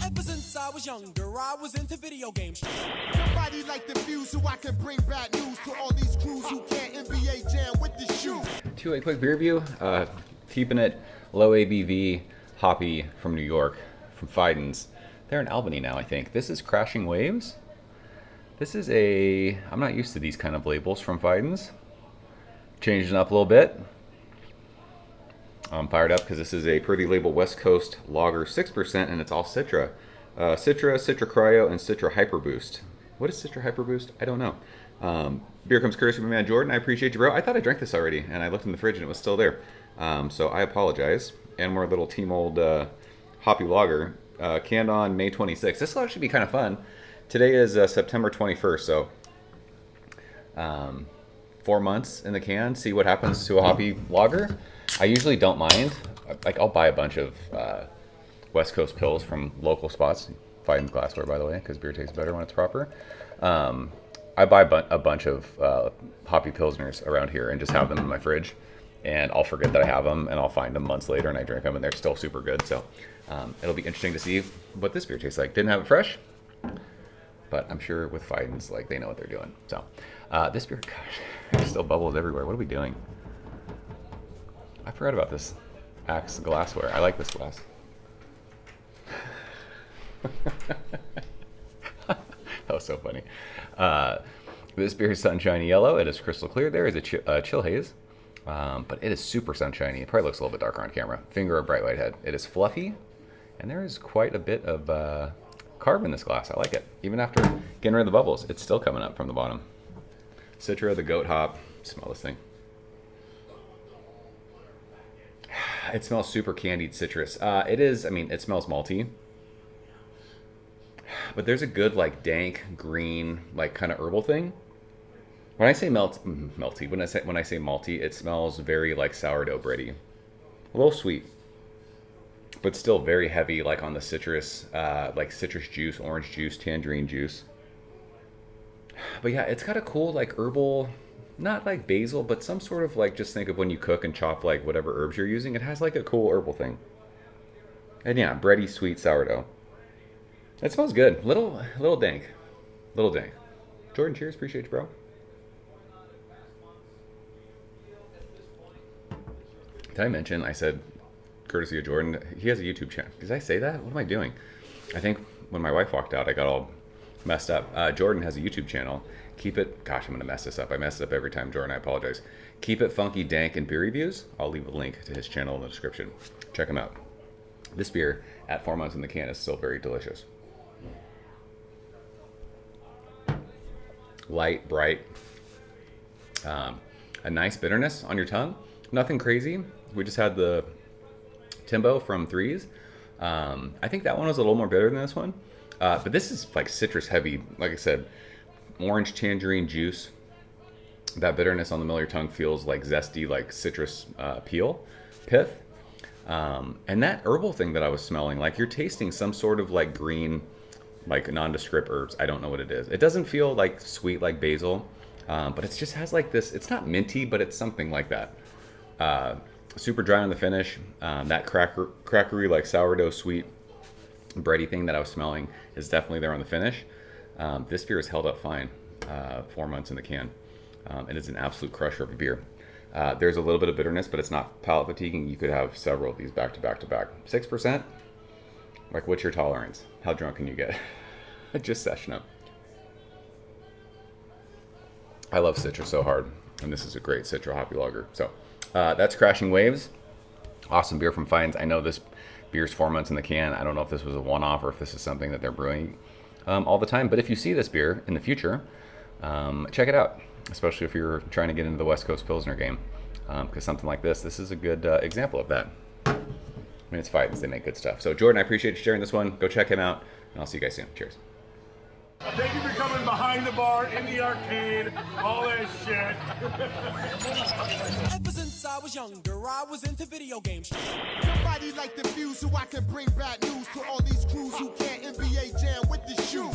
Ever since I was younger, I was into video games. Somebody like the fuse so I can bring bad news to all these crews who can't NBA jam with the shoe. A quick beer review. Keeping it low ABV, hoppy from New York, from Fidens. They're in Albany now, I think. This is Crashing Waves. This is I'm not used to these kind of labels from Fidens. Changing up a little bit. I'm fired up because this is a pretty label West Coast Lager 6%, and it's all Citra. Citra Cryo, and Citra Hyper Boost. What is Citra Hyper Boost? I don't know. Beer comes courtesy from my man Jordan. I appreciate you, bro. I thought I drank this already, and I looked in the fridge and it was still there. So I apologize. And more little Team Old Hoppy Lager, canned on May 26th. This will actually be kind of fun. Today is September 21st, so 4 months in the can. See what happens to a hoppy lager. I usually don't mind. Like, I'll buy a bunch of West Coast pills from local spots. Fidens glassware, by the way, because beer tastes better when it's proper. I buy a bunch of hoppy pilsners around here and just have them in my fridge. And I'll forget that I have them, and I'll find them months later, and I drink them, and they're still super good. So it'll be interesting to see what this beer tastes like. Didn't have it fresh, but I'm sure with Fidens, like, they know what they're doing. So this beer, gosh, there's still bubbles everywhere. What are we doing? I forgot about this Axe glassware. I like this glass. That was so funny. This beer is sunshiny yellow. It is crystal clear. There is a chill haze, but it is super sunshiny. It probably looks a little bit darker on camera. Finger of bright white head. It is fluffy, and there is quite a bit of carb in this glass. I like it. Even after getting rid of the bubbles, it's still coming up from the bottom. Citra, the goat hop. Smell this thing. It smells super candied citrus. It smells malty. But there's a good, like, dank, green, like, kind of herbal thing. When I say melty, when I say malty, it smells very, like, sourdough bready. A little sweet, but still very heavy, like, on the citrus, like citrus juice, orange juice, tangerine juice. But yeah, it's got a cool, like, herbal, not like basil, but some sort of, like, just think of when you cook and chop, like, whatever herbs you're using. It has, like, a cool herbal thing. And yeah, bready, sweet sourdough. It smells good. Little dank. Little dank. Jordan, cheers. Appreciate you, bro. Did I mention, I said, courtesy of Jordan, he has a YouTube channel. Did I say that? What am I doing? I think when my wife walked out, I got all messed up. Jordan has a YouTube channel. Keep it, gosh, I'm going to mess this up. I mess it up every time, Jordan. I apologize. Keep It Funky, Dank, and Beer Reviews. I'll leave a link to his channel in the description. Check him out. This beer, at 4 months in the can, is still very delicious. Light, bright, a nice bitterness on your tongue. Nothing crazy. We just had the Timbo from Threes. I think that one was a little more bitter than this one. But this is like citrus heavy. Like I said, orange tangerine juice. That bitterness on the middle of your tongue feels like zesty, like citrus pith. And that herbal thing that I was smelling, like you're tasting some sort of like green, like nondescript herbs. I don't know what it is. It doesn't feel like sweet like basil, but it just has like this, it's not minty, but it's something like that. Super dry on the finish. That crackery, like sourdough sweet bready thing that I was smelling is definitely there on the finish. This beer has held up fine, 4 months in the can. It is an absolute crusher of a beer. There's a little bit of bitterness, but it's not palate fatiguing. You could have several of these back to back to back. 6%? Like, what's your tolerance? How drunk can you get? Just session up. I love Citra so hard, and this is a great Citra hoppy lager. So that's Crashing Waves. Awesome beer from Fidens. I know this beer's 4 months in the can. I don't know if this was a one-off or if this is something that they're brewing all the time. But if you see this beer in the future, check it out, especially if you're trying to get into the West Coast Pilsner game. Because something like this is a good example of that. I mean, it's Fidens. They make good stuff. So, Jordan, I appreciate you sharing this one. Go check him out, and I'll see you guys soon. Cheers. Thank you for coming behind the bar, in the arcade, all that shit. Ever since I was younger, I was into video games. Somebody like the fuse so I can bring bad news to all these crews who can't NBA jam with the shoe.